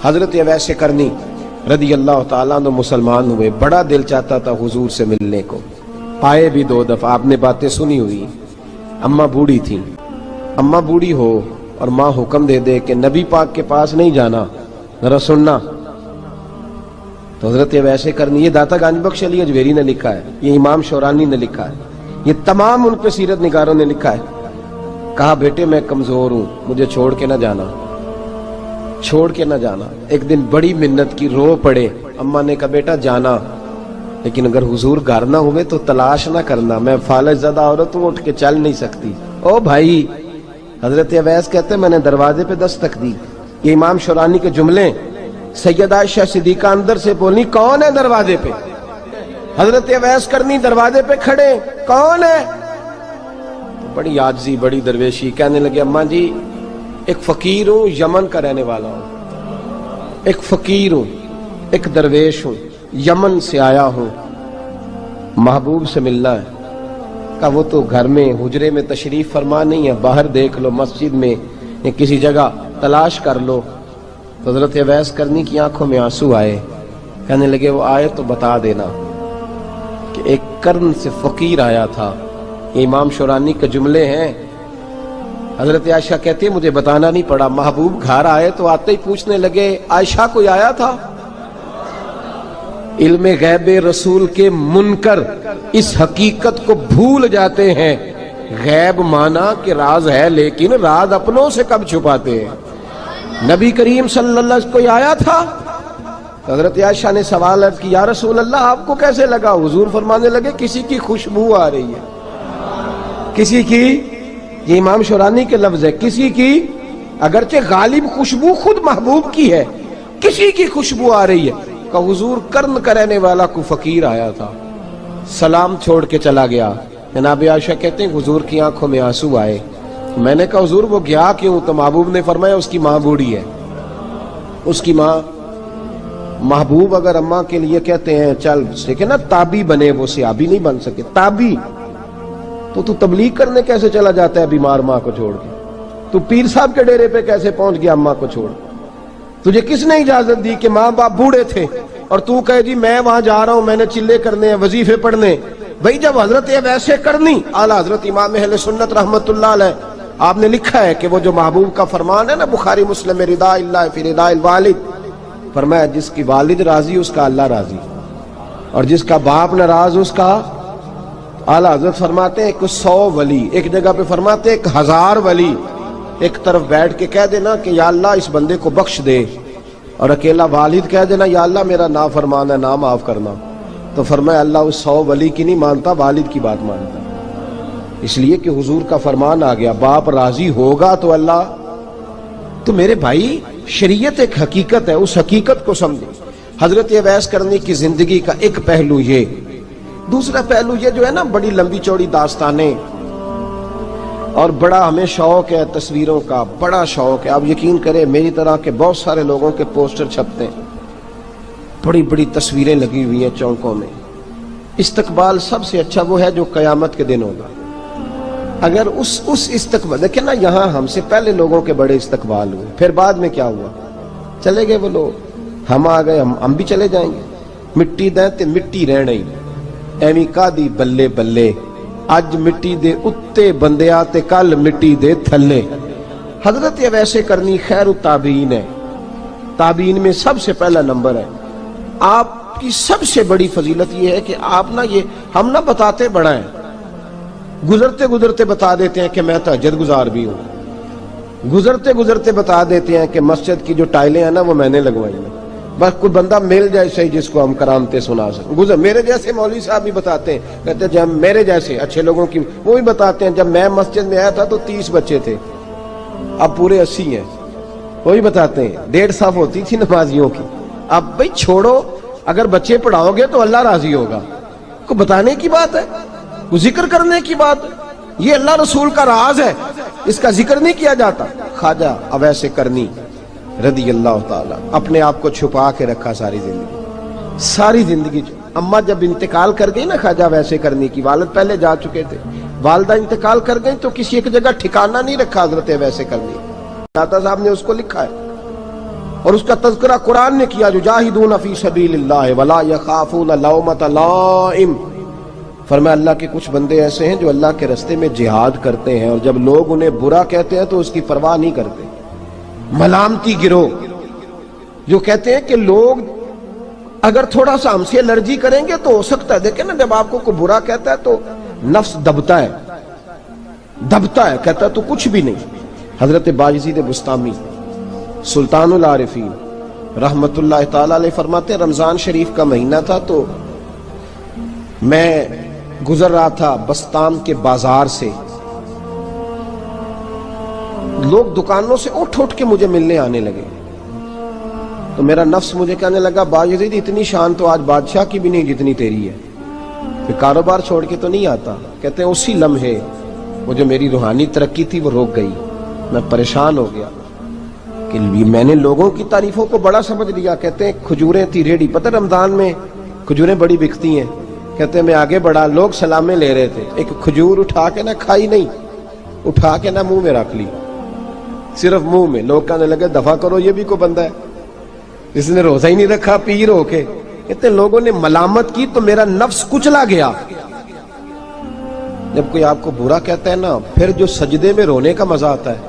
حضرت اویس کرنی رضی اللہ تعالیٰ عنہ مسلمان ہوئے، بڑا دل چاہتا تھا حضور سے ملنے کو، آئے بھی 2 دفعہ، آپ نے باتیں سنی ہوئی۔ اماں بوڑھی تھی، اماں بوڑھی ہو اور ماں حکم دے دے کہ نبی پاک کے پاس نہیں جانا، ذرا سننا، تو حضرت اویس کرنی، یہ داتا گانج بخش علی اجویری نے لکھا ہے، یہ امام شورانی نے لکھا ہے، یہ تمام ان پہ سیرت نگاروں نے لکھا ہے، کہا بیٹے میں کمزور ہوں، مجھے چھوڑ کے نہ جانا، چھوڑ کے نہ جانا۔ ایک دن بڑی منت کی، رو پڑے، اماں نے کہا بیٹا جانا، لیکن اگر حضور گھر نہ ہوئے تو تلاش نہ کرنا، میں فالج زدہ عورت ہوں، اٹھ کے چل نہیں سکتی۔ او بھائی، حضرت اویس کہتے میں نے دروازے پہ دستک دی، یہ امام شورانی کے جملے، سیدہ عائشہ صدیقہ اندر سے بولی کون ہے دروازے پہ؟ حضرت اویس کرنی دروازے پہ کھڑے، کون ہے؟ بڑی عاجزی، بڑی درویشی، کہنے لگے اماں جی ایک فقیر ہوں، یمن کا رہنے والا ہوں، ایک فقیر ہوں، ایک درویش ہوں، یمن سے آیا ہوں، محبوب سے ملنا ہے۔ کہا وہ تو گھر میں حجرے میں تشریف فرما نہیں ہے، باہر دیکھ لو، مسجد میں یا کسی جگہ تلاش کر لو۔ تو حضرت اویس کرنی کی آنکھوں میں آنسو آئے، کہنے لگے وہ آئے تو بتا دینا کہ ایک قرن سے فقیر آیا تھا۔ یہ امام شورانی کے جملے ہیں۔ حضرت عائشہ کہتے ہیں مجھے بتانا نہیں پڑا، محبوب گھر آئے تو آتے ہی پوچھنے لگے عائشہ کوئی آیا تھا؟ علم غیب رسول کے منکر اس حقیقت کو بھول جاتے ہیں، غیب مانا کہ راز ہے لیکن راز اپنوں سے کب چھپاتے ہیں۔ نبی کریم صلی اللہ علیہ وسلم کوئی آیا تھا؟ حضرت عائشہ نے سوال عرض کی یا رسول اللہ آپ کو کیسے لگا؟ حضور فرمانے لگے کسی کی خوشبو آ رہی ہے، کسی کی، یہ امام شورانی کے لفظ ہے، کسی کی، اگرچہ غالب خوشبو خود محبوب کی ہے، کسی کی خوشبو آ رہی ہے۔ کہ حضور قرن کا رہنے والا کو فقیر آیا تھا، سلام چھوڑ کے چلا گیا۔ جناب عائشہ کہتے ہیں حضور کی آنکھوں میں آنسو آئے۔ میں نے کہا حضور وہ گیا کیوں؟ تو محبوب نے فرمایا اس کی ماں بوڑھی ہے، اس کی ماں۔ محبوب اگر اماں کے لیے کہتے ہیں چل دیکھیں نا تابی بنے، وہ صحابی نہیں بن سکے، تابی، تو تبلیغ کرنے کیسے چلا جاتا ہے بیمار ماں کو چھوڑ کے؟ تو پیر صاحب کے ڈیرے پہ کیسے پہنچ گیا اماں کو چھوڑ؟ تجھے کس نے اجازت دی کہ ماں باپ بوڑھے تھے اور تو کہے جی میں وہاں جا رہا ہوں، میں نے چلے کرنے ہیں، وظیفے پڑھنے؟ بھئی جب حضرت اویس کرنی اعلیٰ حضرت امام اہل سنت رحمت اللہ علیہ، آپ نے لکھا ہے کہ وہ جو محبوب کا فرمان ہے نا بخاری مسلم میں، رضا اللہ فی رضا الوالد، فرمایا جس کی والد راضی اس کا اللہ راضی، اور جس کا باپ ناراض اس کا اعلیٰ حضرت فرماتے ہیں 100 ولی، ایک جگہ پہ فرماتے ہیں 1000 ولی ایک طرف بیٹھ کے کہہ دینا کہ یا اللہ اس بندے کو بخش دے، اور اکیلا والد کہہ دینا یا اللہ میرا نافرمان ہے نا معاف کرنا، تو فرمایا اللہ اس 100 ولی کی نہیں مانتا، والد کی بات مانتا، اس لیے کہ حضور کا فرمان آ گیا باپ راضی ہوگا تو اللہ۔ تو میرے بھائی شریعت ایک حقیقت ہے، اس حقیقت کو سمجھیں۔ حضرت اویس کرنی کی زندگی کا ایک پہلو یہ، دوسرا پہلو یہ جو ہے نا بڑی لمبی چوڑی داستانیں، اور بڑا ہمیں شوق ہے تصویروں کا، بڑا شوق ہے۔ آپ یقین کریں میری طرح کے بہت سارے لوگوں کے پوسٹر چھپتے ہیں، بڑی بڑی تصویریں لگی ہوئی ہیں چوکوں میں۔ استقبال سب سے اچھا وہ ہے جو قیامت کے دن ہوگا۔ اگر اس استقبال دیکھیں نا، یہاں ہم سے پہلے لوگوں کے بڑے استقبال ہوئے، پھر بعد میں کیا ہوا؟ چلے گئے وہ لوگ، ہم آ گئے، ہم بھی چلے جائیں گے۔ مٹی دیں تے مٹی رہنا ہی ایویں کا دی بلے بلے، اج مٹی دے اتے بندیا تے کل مٹی دے تھلے۔ حضرت اویس کرنی خیر التابعین ہے، تابعین میں سب سے پہلا نمبر ہے۔ آپ کی سب سے بڑی فضیلت یہ ہے کہ آپ نا، یہ ہم نہ بتاتے بڑا ہیں، گزرتے گزرتے بتا دیتے ہیں کہ میں تہجد گزار بھی ہوں، گزرتے گزرتے بتا دیتے ہیں کہ مسجد کی جو ٹائلیں ہیں نا وہ میں نے لگوائی ہیں، بس کوئی بندہ مل جائے صحیح جس کو ہم کرامتیں سنا سکیں۔ میرے جیسے مولوی صاحب بھی بتاتے ہیں، کہتے ہیں جب میرے جیسے اچھے لوگوں کی، وہ بھی بتاتے ہیں جب میں مسجد میں آیا تھا تو 30 بچے تھے، اب پورے 80 ہیں، وہ بھی بتاتے ہیں 1.5 صف ہوتی تھی نمازیوں کی، اب بھائی چھوڑو، اگر بچے پڑھاؤ گے تو اللہ راضی ہوگا، کو بتانے کی بات ہے، وہ ذکر کرنے کی بات ہے، یہ اللہ رسول کا راز ہے، اس کا ذکر نہیں کیا جاتا۔ خواجہ اویس کرنی رضی اللہ تعالیٰ اپنے آپ کو چھپا کے رکھا ساری زندگی، ساری زندگی۔ اماں جب انتقال کر گئی نا خواجہ اویس کرنی کی، والد پہلے جا چکے تھے، والدہ انتقال کر گئی تو کسی ایک جگہ ٹھکانہ نہیں رکھا حضرت اویس کرنی، داتا صاحب نے اس کو لکھا ہے، اور اس کا تذکرہ قرآن نے کیا، جو جاہدون فی سبیل اللہ ولا یخافون لومۃ لائم، فرمایا اللہ کے کچھ بندے ایسے ہیں جو اللہ کے راستے میں جہاد کرتے ہیں اور جب لوگ انہیں برا کہتے ہیں تو اس کی پرواہ نہیں کرتے۔ ملامتی گروہ جو کہتے ہیں کہ لوگ اگر تھوڑا سا ہم سے الرجی کریں گے تو ہو سکتا ہے، دیکھیں نا جب آپ کو کوئی برا کہتا ہے تو نفس دبتا ہے، کہتا ہے تو کچھ بھی نہیں۔ حضرت بایزید بسطامی سلطان العارفین رحمت اللہ تعالی علیہ فرماتے ہیں رمضان شریف کا مہینہ تھا تو میں گزر رہا تھا بسطام کے بازار سے، لوگ دکانوں سے اٹھ کے مجھے ملنے آنے لگے، تو میرا نفس مجھے کہنے لگا بایزید اتنی شان تو آج بادشاہ کی بھی نہیں جتنی تیری ہے، پھر کاروبار چھوڑ کے تو نہیں آتا۔ کہتے ہیں اسی لمحے وہ جو میری روحانی ترقی تھی وہ رک گئی، میں پریشان ہو گیا کہ میں نے لوگوں کی تعریفوں کو بڑا سمجھ لیا۔ کہتے ہیں کھجوریں تھی ریڈی، پتہ رمضان میں کھجوریں بڑی بکتی ہیں، کہتے ہیں میں آگے بڑھا، لوگ سلامیں لے رہے تھے، ایک کھجور اٹھا کے نہ کھائی نہیں، اٹھا کے نہ منہ میں رکھ لی، صرف منہ میں۔ لوگ کہنے لگے دفع کرو، یہ بھی کوئی بندہ ہے جس نے روزہ ہی نہیں رکھا پیر ہو کے۔ کہتے ہیں لوگوں نے ملامت کی تو میرا نفس کچلا گیا۔ جب کوئی آپ کو برا کہتا ہے نا، پھر جو سجدے میں رونے کا مزہ آتا ہے،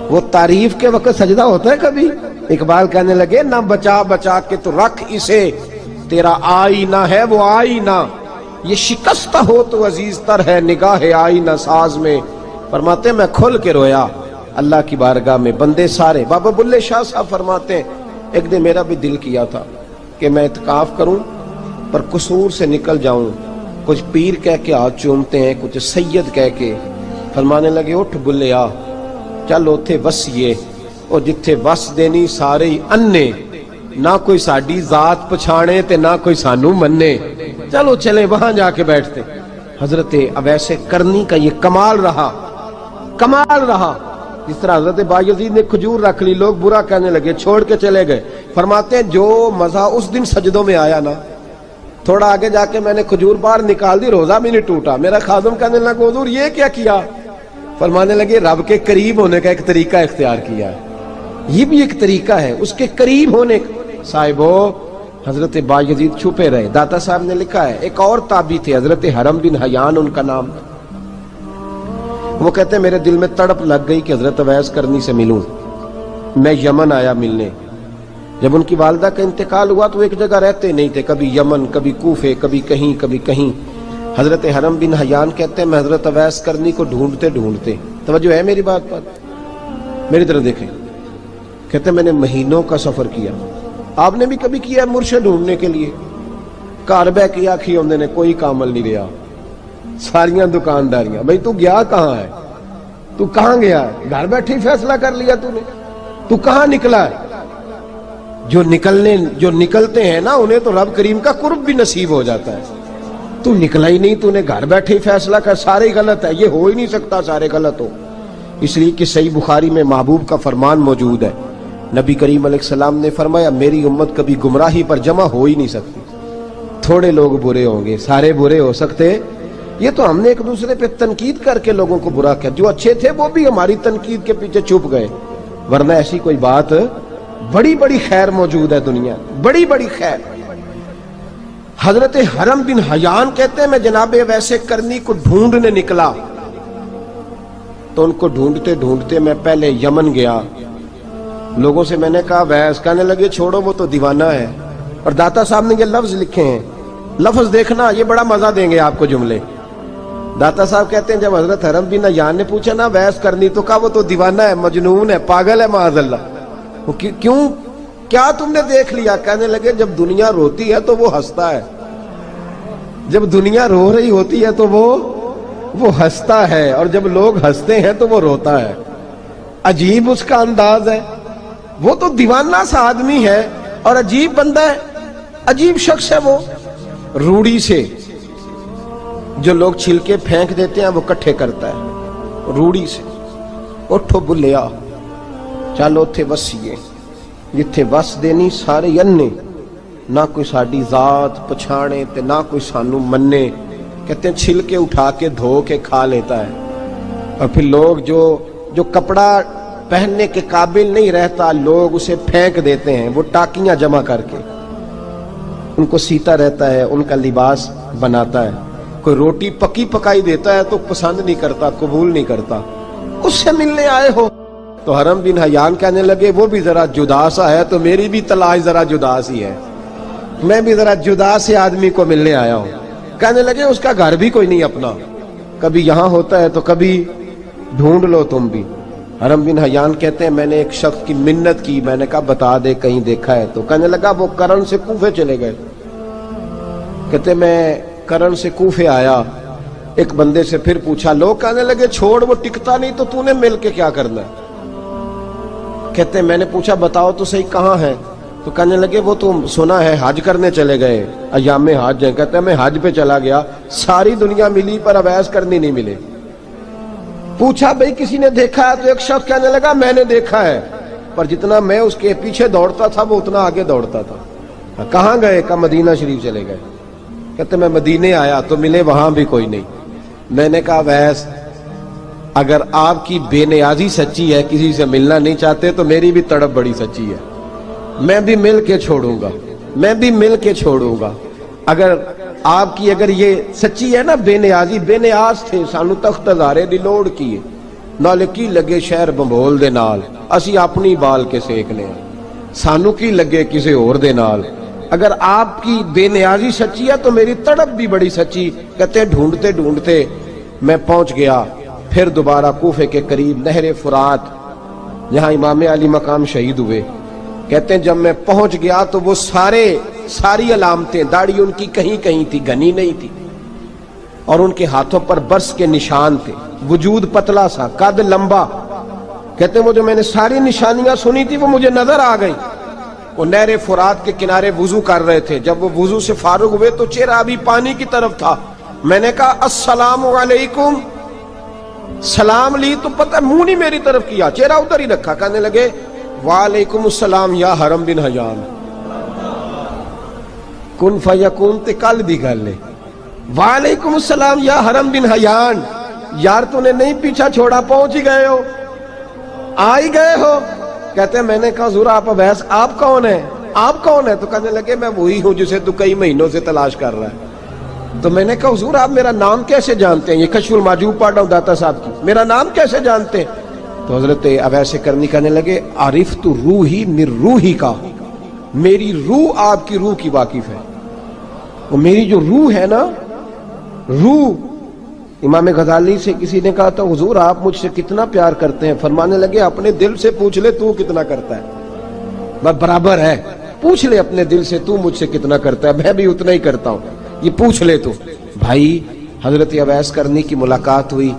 وہ تعریف کے وقت سجدہ ہوتا ہے کبھی؟ اقبال کہنے لگے نہ بچا بچا کے تو رکھ اسے، تیرا آئینہ ہے وہ آئینہ، یہ شکستہ ہو تو عزیز تر ہے نگاہ آئینہ ساز میں۔ فرماتے ہیں میں کھل کے رویا اللہ کی بارگاہ میں، بندے سارے۔ بابا بلے شاہ صاحب فرماتے ہیں ایک دن میرا بھی دل کیا تھا کہ میں اعتکاف کروں پر قصور سے نکل جاؤں، کچھ پیر کہہ کے ہاتھ چومتے ہیں، کچھ سید کہہ کے۔ فرمانے لگے اٹھ بلے آ، چل اوتھے وسیے، اور جتھے وس دینی سارے ہی انے، نہ کوئی ساڈی ذات پچھانے تے نہ کوئی سانو مننے، چلو چلے وہاں جا کے بیٹھتے۔ حضرت اویس کرنی کا یہ کمال رہا، جس طرح حضرت بایزید نے کھجور رکھ لی، لوگ برا کہنے لگے، چھوڑ کے چلے گئے۔ فرماتے ہیں جو مزہ اس دن سجدوں میں آیا نا، تھوڑا آگے جا کے میں نے کھجور باہر نکال دی، روزہ بھی نہیں ٹوٹا۔ میرا خادم کہنے لگا حضور یہ کیا کیا؟ فرمانے لگے رب کے قریب ہونے کا ایک طریقہ اختیار کیا ہے، یہ بھی ایک طریقہ ہے اس کے قریب ہونے کا۔ صاحبو حضرت بایزید چھپے رہے۔ داتا صاحب نے لکھا ہے ایک اور تابعی تھے حضرت حرم بن حیان ان کا نام، وہ کہتے ہیں میرے دل میں تڑپ لگ گئی کہ حضرت اویس کرنی سے ملوں۔ میں یمن آیا ملنے، جب ان کی والدہ کا انتقال ہوا تو ایک جگہ رہتے نہیں تھے، کبھی یمن، کبھی کوفے، کبھی کہیں۔ حضرت حرم بن حیان کہتے ہیں میں حضرت اویس کرنی کو ڈھونڈتے، توجہ ہے میری بات پر، میری طرف دیکھیں، کہتے ہیں میں نے مہینوں کا سفر کیا، آپ نے بھی کبھی کیا ہے مرشد ڈھونڈنے کے لیے؟ گھر بہ کے آکھی ہوندے نے کوئی کامل نہیں رہا، ساریاں دکانداریاں، بھئی تو گیا کہاں ہے؟ تو کہاں گیا ہے؟ گھر بیٹھے ہی فیصلہ کر لیا تو نے، تو کہاں نکلا ہے؟ جو نکلتے ہیں نا انہیں تو رب کریم کا قرب بھی نصیب ہو جاتا ہے، تو نکلا ہی نہیں، تو نے گھر بیٹھے ہی فیصلہ کر، سارے غلط ہے، یہ ہو ہی نہیں سکتا سارے غلط ہو۔ اس لیے کہ صحیح بخاری میں محبوب کا فرمان موجود ہے، نبی کریم علیہ السلام نے فرمایا میری امت کبھی گمراہی پر جمع ہو ہی نہیں سکتی، تھوڑے لوگ برے ہوں گے، سارے برے ہو سکتے؟ یہ تو ہم نے ایک دوسرے پہ تنقید کر کے لوگوں کو برا کیا، جو اچھے تھے وہ بھی ہماری تنقید کے پیچھے چھپ گئے، ورنہ ایسی کوئی بات، بڑی خیر موجود ہے دنیا، بڑی خیر۔ حضرت حرم بن حیان کہتے ہیں میں جناب اویس کرنی کو ڈھونڈنے نکلا، تو ان کو ڈھونڈتے میں پہلے یمن گیا، لوگوں سے میں نے کہا اویس، کہنے لگے چھوڑو وہ تو دیوانہ ہے، اور داتا صاحب نے یہ لفظ لکھے ہیں، لفظ دیکھنا یہ بڑا مزہ دیں گے آپ کو جملے۔ داتا صاحب کہتے ہیں جب حضرت حرم بن حیان نے پوچھا نا اویس کرنی، تو کہا وہ تو دیوانہ ہے، مجنون ہے، پاگل ہے معاذ اللہ۔ کیوں؟ کیا تم نے دیکھ لیا؟ کہنے لگے جب دنیا روتی ہے تو وہ ہنستا ہے، جب دنیا رو رہی ہوتی ہے تو وہ ہنستا ہے، اور جب لوگ ہنستے ہیں تو وہ روتا ہے۔ عجیب اس کا انداز ہے، وہ تو دیوانہ سا آدمی ہے اور عجیب بندہ ہے، عجیب شخص ہے وہ۔ روڑی سے جو لوگ چھلکے پھینک دیتے ہیں وہ کٹھے کرتا ہے، روڑی سے۔ اٹھو بلیا چلو اوتھے وسیے، جتھے وس دینی سارے انے، نہ کوئی ساڈی ذات پچھانے تے نہ کوئی سانو مننے۔ کہتے ہیں چھلکے اٹھا کے دھو کے کھا لیتا ہے، اور پھر لوگ جو کپڑا پہننے کے قابل نہیں رہتا، لوگ اسے پھینک دیتے ہیں، وہ ٹاکیاں جمع کر کے ان کو سیتا رہتا ہے، ان کا لباس بناتا ہے۔ کوئی روٹی پکی پکائی دیتا ہے تو پسند نہیں کرتا، قبول نہیں کرتا، اس سے ملنے آئے ہو؟ تو حرم بن حیان کہنے لگے وہ بھی ذرا جدا سا ہے تو میری بھی تلاش ذرا جدا سی ہے، میں بھی ذرا جدا سے آدمی کو ملنے آیا ہوں۔ کہنے لگے اس کا گھر بھی کوئی نہیں اپنا، کبھی یہاں ہوتا ہے تو کبھی ڈھونڈ لو تم بھی۔ حرم بن حیان کہتے ہیں میں نے ایک شخص کی منت کی، میں نے کہا بتا دے کہیں دیکھا ہے تو؟ کہنے لگا وہ کرن سے کوفے چلے گئے۔ کہتے میں کرن سے کوفے آیا، ایک بندے سے پھر پوچھا، لوگ کہنے لگے چھوڑ وہ ٹکتا نہیں تو نے مل کے کیا کرنا ہے؟ کہتے میں نے پوچھا بتاؤ تو صحیح کہاں ہے؟ تو کہنے لگے وہ تو سنا ہے حج کرنے چلے گئے، ایام حج ہیں۔ کہتے ہیں میں حج پہ چلا گیا، ساری دنیا ملی پر اویس کرنی نہیں ملے۔ پوچھا بھئی کسی نے دیکھا ہے؟ تو ایک شخص کہنے لگا میں نے دیکھا ہے، پر جتنا میں اس کے پیچھے دوڑتا تھا وہ اتنا آگے دوڑتا تھا۔ کہاں گئے؟ کہ مدینہ شریف چلے گئے۔ کہتے میں مدینے آیا تو ملے وہاں بھی کوئی نہیں۔ میں نے کہا ویس اگر آپ کی بے نیازی سچی ہے، کسی سے ملنا نہیں چاہتے، تو میری بھی تڑپ بڑی سچی ہے، میں بھی مل کے چھوڑوں گا، میں بھی مل کے چھوڑوں گا۔ اگر آپ کی اگر یہ سچی ہے نا بے نیازی، بے نیاز تھے، سانو تخت ہزارے دی لوڑ کی نال کی لگے شہر بمبول دے نال، اسی اپنی بال کے سیکنے سانو کی لگے کسی اور دے نال۔ اگر آپ کی بے نیازی سچی ہے تو میری تڑپ بھی بڑی سچی۔ کہتے ہیں ڈھونڈتے ڈھونڈتے میں پہنچ گیا، پھر دوبارہ کوفے کے قریب نہر فرات جہاں امام علی مقام شہید ہوئے۔ کہتے ہیں جب میں پہنچ گیا تو وہ ساری علامتیں، داڑھی ان کی کہیں کہیں تھی، گھنی نہیں تھی، اور ان کے ہاتھوں پر برس کے نشان تھے، وجود پتلا سا، قد لمبا۔ کہتے ہیں وہ جو میں نے ساری نشانیاں سنی تھی وہ مجھے نظر آ گئی۔ وہ نہر فرات کے کنارے وضو کر رہے تھے، جب وہ وضو سے فارغ ہوئے تو چہرہ ابھی پانی کی طرف تھا۔ میں نے کہا السلام علیکم، سلام لی تو پتہ منہ نہیں میری طرف کیا، چہرہ ادھر ہی رکھا۔ کہنے لگے وعلیکم السلام یا حرم بن حیان۔ کن فیکون تے کل دی گل ہے، وعلیکم السلام یا حرم بن حیان، یار تو نے نہیں پیچھا چھوڑا، پہنچ ہی گئے ہو، آ ہی گئے ہو۔ کہتے ہیں میں نے کہا حضور آپ اویس آپ کون ہیں؟ آپ کون ہیں؟ تو کہنے لگے میں وہی ہوں جسے تو کئی مہینوں سے تلاش کر رہا ہے۔ تو میں نے کہا حضور آپ میرا نام کیسے جانتے ہیں؟ یہ کشف المحجوب پڑھ رہا ہوں داتا صاحب کی، میرا نام کیسے جانتے ہیں؟ تو حضرت اویس کرنی کہنے لگے عرفت روحی من روحی کا، میری روح آپ کی روح کی واقف ہے، وہ میری جو روح ہے نا، روح۔ امام غزالی سے کسی نے کہا تھا حضور آپ مجھ سے کتنا پیار کرتے ہیں؟ فرمانے لگے اپنے دل سے پوچھ لے تو کتنا کرتا ہے، بس برابر ہے، پوچھ لے اپنے دل سے تو مجھ سے کتنا کرتا ہے، میں بھی اتنا ہی کرتا ہوں، یہ پوچھ لے تو۔ بھائی حضرت اویس کرنی کی ملاقات ہوئی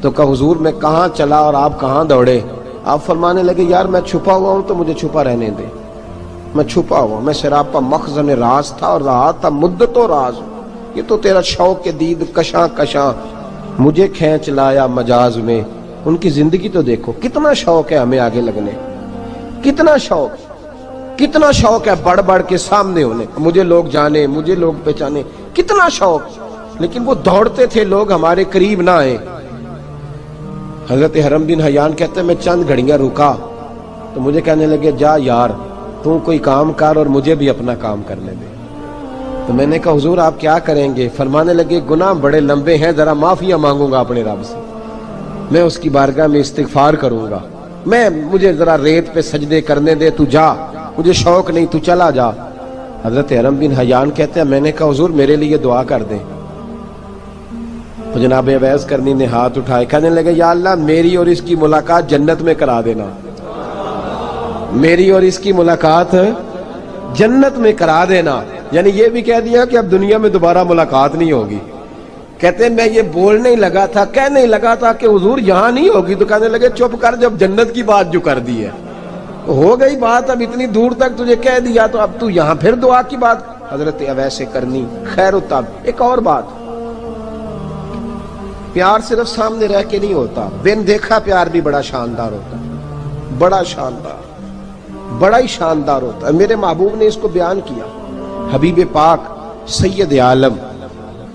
تو کہا حضور میں کہاں چلا اور آپ کہاں دوڑے؟ آپ فرمانے لگے یار میں چھپا ہوا ہوں تو مجھے چھپا رہنے دے، میں چھپا ہوا، میں سراپا مخزن راز تھا اور رہا تھا مدت و راز۔ یہ تو تیرا شوق کے دید کشاں کشاں مجھے کھینچ لایا مجاز میں۔ ان کی زندگی تو دیکھو، کتنا شوق ہے ہمیں آگے لگنے، کتنا شوق ہے بڑھ بڑھ کے سامنے ہونے، مجھے لوگ جانے، مجھے لوگ پہچانے، کتنا شوق، لیکن وہ دوڑتے تھے لوگ ہمارے قریب نہ آئے۔ حضرت حرم بن حیان کہتے ہیں میں چند گھڑیاں رکا تو مجھے کہنے لگے جا یار تو کوئی کام کر اور مجھے بھی اپنا کام کرنے دے۔ تو میں نے کہا حضور آپ کیا کریں گے؟ فرمانے لگے گناہ بڑے لمبے ہیں، ذرا معافیاں مانگوں گا اپنے رب سے، میں اس کی بارگاہ میں استغفار کروں گا، مجھے ذرا ریت پہ سجدے کرنے دے، تو جا، مجھے شوق نہیں، تو چلا جا۔ حضرت حرم بن حیان کہتے ہیں میں نے کہا حضور میرے لیے دعا کر دیں۔ تو جناب اویس کرنی نے ہاتھ اٹھائے، کہنے لگے یا اللہ میری اور اس کی ملاقات جنت میں کرا دینا، میری اور اس کی ملاقات جنت میں کرا دینا، یعنی یہ بھی کہہ دیا کہ اب دنیا میں دوبارہ ملاقات نہیں ہوگی۔ کہتے ہیں میں یہ بولنے ہی لگا تھا، کہنے ہی لگا تھا کہ حضور یہاں نہیں ہوگی، تو کہنے لگے چپ کر، جب جنت کی بات جو کر دی ہے ہو گئی بات، اب اتنی دور تک تجھے کہہ دیا تو اب تو یہاں پھر دعا کی بات۔ حضرت اویس کرنی خیر التاب۔ ایک اور بات، پیار صرف سامنے رہ کے نہیں ہوتا، بن دیکھا پیار بھی بڑا شاندار ہوتا، بڑا شاندار، بڑا ہی شاندار ہوتا ہے۔ میرے محبوب نے اس کو بیان کیا، حبیب پاک سید عالم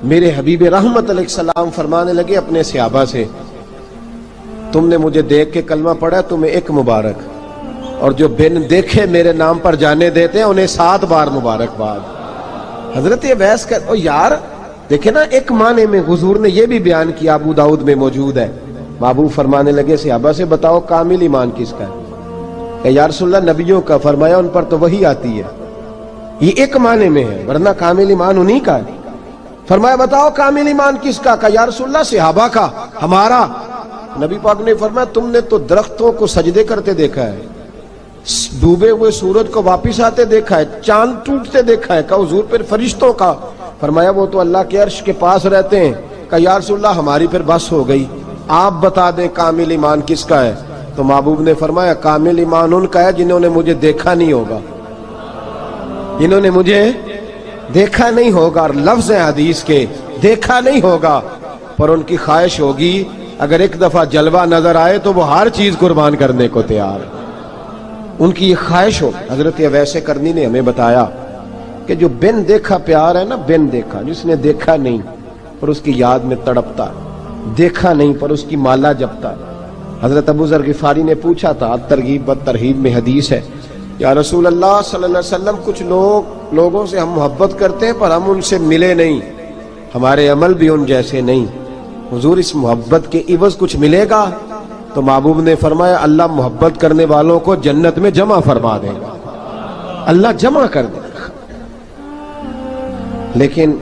میرے حبیب رحمت علیہ السلام فرمانے لگے اپنے صحابہ سے، تم نے مجھے دیکھ کے کلمہ پڑھا تمہیں ایک مبارک، اور جو بن دیکھے میرے نام پر جانے دیتے ہیں انہیں 7 بار مبارکباد۔ حضرت اویس کا یار دیکھیں نا، ایک معنی میں حضور نے یہ بھی بیان کیا، ابو داؤد میں موجود ہے۔ محبوب فرمانے لگے صحابہ سے بتاؤ کامل ایمان کس کا ہے؟ کہ یا رسول اللہ نبیوں کا۔ فرمایا ان پر تو وہی آتی ہے، یہ ایک معنی میں ہے، ورنہ کامل ایمان انہی کا ہے۔ فرمایا بتاؤ کامل ایمان کس کا؟ کہ یا رسول اللہ صحابہ کا، ہمارا۔ نبی پاک نے فرمایا تم نے تو درختوں کو سجدے کرتے دیکھا ہے، ڈوبے ہوئے سورج کو واپس آتے دیکھا ہے، چاند ٹوٹتے دیکھا ہے۔ کہ حضور پھر فرشتوں کا؟ فرمایا وہ تو اللہ کے عرش کے پاس رہتے ہیں۔ کہ یا رسول اللہ ہماری پھر بس ہو گئی، آپ بتا دیں کامل ایمان کس کا ہے؟ تو محبوب نے فرمایا کامل ایمان ان کا ہے جنہوں نے مجھے دیکھا نہیں ہوگا، جنہوں نے مجھے دیکھا نہیں ہوگا، اور لفظ ہیں حدیث کے، دیکھا نہیں ہوگا پر ان کی خواہش ہوگی اگر ایک دفعہ جلوہ نظر آئے تو وہ ہر چیز قربان کرنے کو تیار ہے، ان کی یہ خواہش ہو۔ حضرت اویس کرنی نے ہمیں بتایا کہ جو بن دیکھا پیار ہے نا، بن دیکھا، جس نے دیکھا نہیں پر اس کی یاد میں تڑپتا، دیکھا نہیں پر اس کی مالا جپتا۔ حضرت ابو ذر غفاری نے پوچھا تھا، ترغیب و ترہیب میں حدیث ہے، یا رسول اللہ صلی اللہ علیہ وسلم کچھ لوگوں سے ہم محبت کرتے ہیں پر ہم ان سے ملے نہیں، ہمارے عمل بھی ان جیسے نہیں، حضور اس محبت کے عوض کچھ ملے گا؟ تو محبوب نے فرمایا اللہ محبت کرنے والوں کو جنت میں جمع فرما دے گا، اللہ جمع کر دے گا، لیکن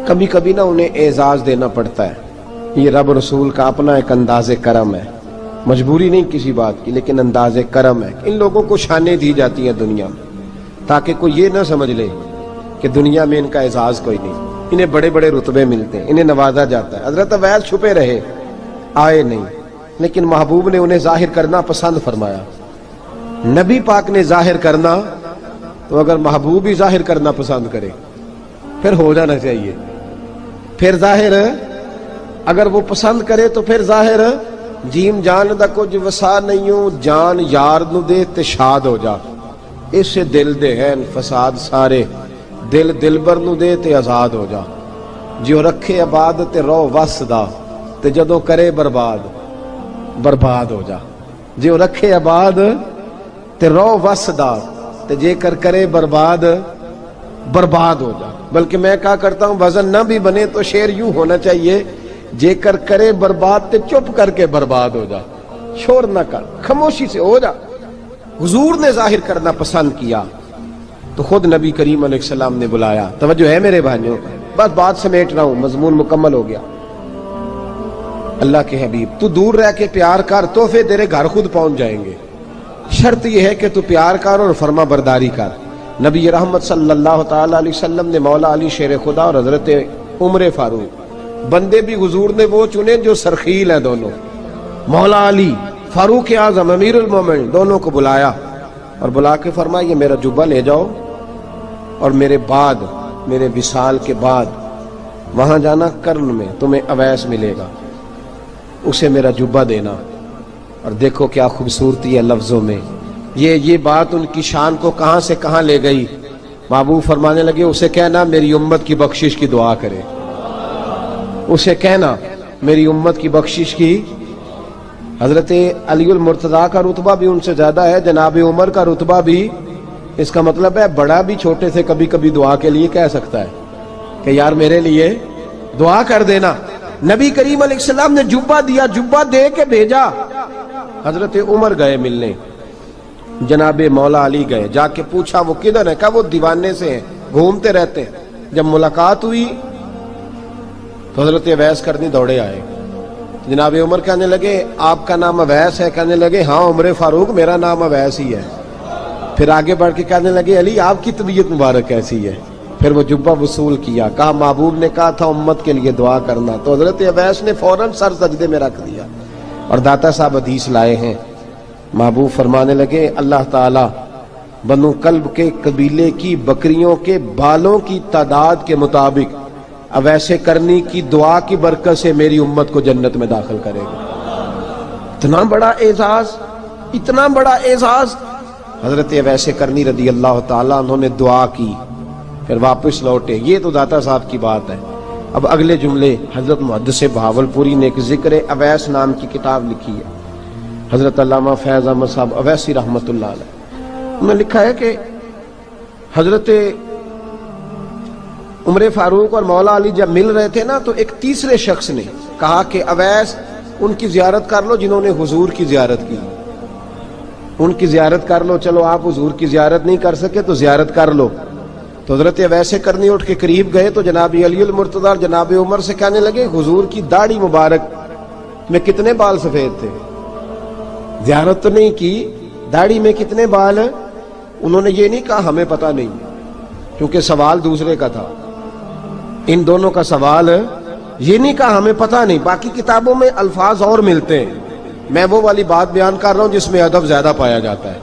کبھی کبھی نہ انہیں اعزاز دینا پڑتا ہے۔ یہ رب رسول کا اپنا ایک انداز کرم ہے، مجبوری نہیں کسی بات کی، لیکن انداز کرم ہے۔ ان لوگوں کو شانیں دی جاتی ہیں دنیا میں تاکہ کوئی یہ نہ سمجھ لے کہ دنیا میں ان کا اعزاز کوئی نہیں، انہیں بڑے بڑے رتبے ملتے ہیں، انہیں نوازا جاتا ہے۔ حضرت اویس چھپے رہے، آئے نہیں، لیکن محبوب نے انہیں ظاہر کرنا پسند فرمایا۔ نبی پاک نے ظاہر کرنا تو اگر محبوب ہی ظاہر کرنا پسند کرے پھر ہو جانا چاہیے، پھر ظاہر اگر وہ پسند کرے تو پھر ظاہر جیم جان دا کچھ وسا نہیں ہوں، جان یار نو دے تے شاد ہو جا، اس سے دل دے ہیں فساد سارے، دل دلبر نو دے تے آزاد ہو جا، جو رکھے آباد تے رو وس دا تے جدوں کرے برباد برباد ہو جا، جو رکھے آباد تے رو وس دا تے جے کر کرے برباد برباد ہو جا۔ بلکہ میں کہا کرتا ہوں وزن نہ بھی بنے تو شعر یوں ہونا چاہیے، جے کر کرے برباد تے چپ کر کے برباد ہو جا، شور نہ کر، خاموشی سے ہو جا۔ حضور نے ظاہر کرنا پسند کیا تو خود نبی کریم علیہ السلام نے بلایا۔ توجہ ہے میرے بھائیوں، بس بات سمیٹ رہا ہوں، مضمون مکمل ہو گیا۔ اللہ کے حبیب تو دور رہ کے پیار کر، تحفے تیرے گھر خود پہنچ جائیں گے، شرط یہ ہے کہ تو پیار کر اور فرما برداری کر۔ نبی رحمت صلی اللہ تعالی علیہ وسلم نے مولا علی شیر خدا اور حضرت عمر فاروق، بندے بھی حضور نے وہ چنے جو سرخیل ہیں دونوں، مولا علی فاروق اعظم امیر المومنین، دونوں کو بلایا اور بلا کے فرمایا یہ میرا جبہ لے جاؤ اور میرے بعد، میرے وصال کے بعد وہاں جانا کرن میں تمہیں اویس ملے گا، اسے میرا جبہ دینا۔ اور دیکھو کیا خوبصورتی ہے لفظوں میں، یہ بات ان کی شان کو کہاں سے کہاں لے گئی۔ محبوب فرمانے لگے اسے کہنا میری امت کی بخشش کی دعا کرے، اسے کہنا میری امت کی بخشش کی۔ حضرت علی المرتضیٰ کا رتبہ بھی ان سے زیادہ ہے، جناب عمر کا رتبہ بھی، اس کا مطلب ہے بڑا بھی چھوٹے سے کبھی کبھی دعا کے لیے کہہ سکتا ہے کہ یار میرے لیے دعا کر دینا۔ نبی کریم علیہ السلام نے جبہ دیا، جبہ دے کے بھیجا۔ حضرت عمر گئے ملنے، جناب مولا علی گئے، جا کے پوچھا وہ کدھر ہے؟ کہا وہ دیوانے سے ہیں، گھومتے رہتے ہیں۔ جب ملاقات ہوئی تو حضرت اویس کرنی دوڑے آئے، جناب عمر کہنے لگے آپ کا نام اویس ہے؟ کہنے لگے ہاں عمر فاروق میرا نام اویس ہی ہے۔ پھر آگے بڑھ کے کہنے لگے علی آپ کی طبیعت مبارک کیسی ہے؟ پھر وہ جبہ وصول کیا، کہا محبوب نے کہا تھا امت کے لیے دعا کرنا، تو حضرت اویس نے فوراً سر سجدے میں رکھ دیا۔ اور داتا صاحب حدیث لائے ہیں، محبوب فرمانے لگے اللہ تعالی بنو کلب کے قبیلے کی بکریوں کے بالوں کی تعداد کے مطابق اویس کرنی کی دعا کی برکت سے میری امت کو جنت میں داخل کرے گا۔ اتنا بڑا اعزاز، اتنا بڑا اعزاز۔ حضرت اویس کرنی رضی اللہ تعالیٰ انہوں نے دعا کی، پھر واپس لوٹے۔ یہ تو داتا صاحب کی بات ہے، اب اگلے جملے حضرت محدث بہاولپوری نے ایک ذکر اویس نام کی کتاب لکھی ہے، حضرت علامہ فیض احمد صاحب اویسی رحمۃ اللہ علیہ، انہوں نے لکھا ہے کہ حضرت عمر فاروق اور مولا علی جب مل رہے تھے نا تو ایک تیسرے شخص نے کہا کہ اویس ان کی زیارت کر لو جنہوں نے حضور کی زیارت کی، ان کی زیارت کر لو، چلو آپ حضور کی زیارت نہیں کر سکے تو زیارت کر لو۔ تو حضرت اویس کرنی اٹھ کے قریب گئے تو جناب علی المرتضیٰ اور جناب عمر سے کہنے لگے حضور کی داڑھی مبارک میں کتنے بال سفید تھے؟ زیارت تو نہیں کی، داڑھی میں کتنے بال؟ انہوں نے یہ نہیں کہا ہمیں پتہ نہیں، کیونکہ سوال دوسرے کا تھا، ان دونوں کا سوال یہ نہیں کہا ہمیں پتہ نہیں۔ باقی کتابوں میں الفاظ اور ملتے ہیں، میں وہ والی بات بیان کر رہا ہوں جس میں ادب زیادہ پایا جاتا ہے۔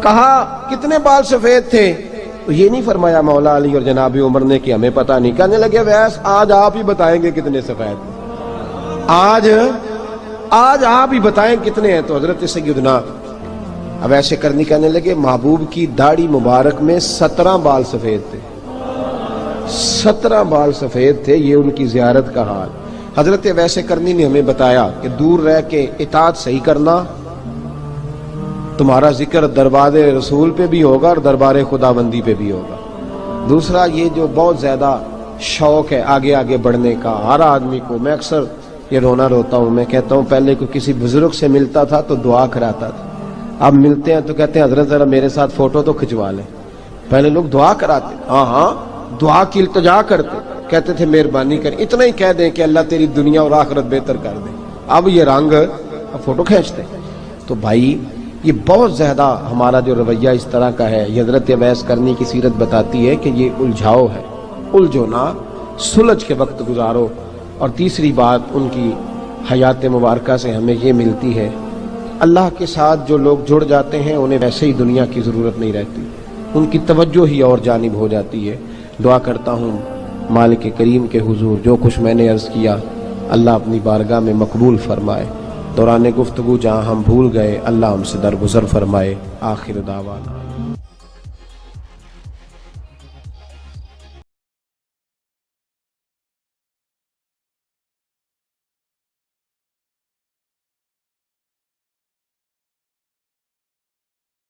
کہا کتنے بال سفید تھے؟ تو یہ نہیں فرمایا مولا علی اور جناب عمر نے کہ ہمیں پتہ نہیں، کہنے لگے ویس آج آپ ہی بتائیں گے کتنے سفید تھے، آج آپ ہی بتائیں کتنے ہیں۔ تو حضرت سیدنا اویس کرنی کہنے لگے محبوب کی داڑھی مبارک میں 17 بال سفید تھے، 17 بال سفید تھے، یہ ان کی زیارت کا حال۔ حضرت اویس کرنی نے ہمیں بتایا کہ دور رہ کے اطاعت صحیح کرنا، تمہارا ذکر دربار رسول پہ بھی ہوگا اور دربار خداوندی پہ بھی ہوگا۔ دوسرا یہ جو بہت زیادہ شوق ہے آگے آگے بڑھنے کا ہر آدمی کو، میں اکثر یہ رونا روتا ہوں، میں کہتا ہوں پہلے کوئی کسی بزرگ سے ملتا تھا تو دعا کراتا تھا، اب ملتے ہیں تو کہتے ہیں حضرت ذرا میرے ساتھ فوٹو تو کھنچوا لیں۔ پہلے لوگ دعا کراتے، ہاں دعا کی التجا کرتے، کہتے تھے مہربانی کر، اتنا ہی کہہ دیں کہ اللہ تیری دنیا اور آخرت بہتر کر دے، اب یہ رنگ اب فوٹو کھینچتے۔ تو بھائی یہ بہت زیادہ ہمارا جو رویہ اس طرح کا ہے، یہ حضرت اویس کرنی کی سیرت بتاتی ہے کہ یہ الجھاؤ ہے، الجھو نہ، سلجھ کے وقت گزارو۔ اور تیسری بات ان کی حیات مبارکہ سے ہمیں یہ ملتی ہے، اللہ کے ساتھ جو لوگ جڑ جاتے ہیں انہیں ویسے ہی دنیا کی ضرورت نہیں رہتی، ان کی توجہ ہی اور جانب ہو جاتی ہے۔ دعا کرتا ہوں مالک کریم کے حضور جو کچھ میں نے عرض کیا اللہ اپنی بارگاہ میں مقبول فرمائے، دوران گفتگو جہاں ہم بھول گئے اللہ ہم سے درگزر فرمائے۔ آخر دعوانا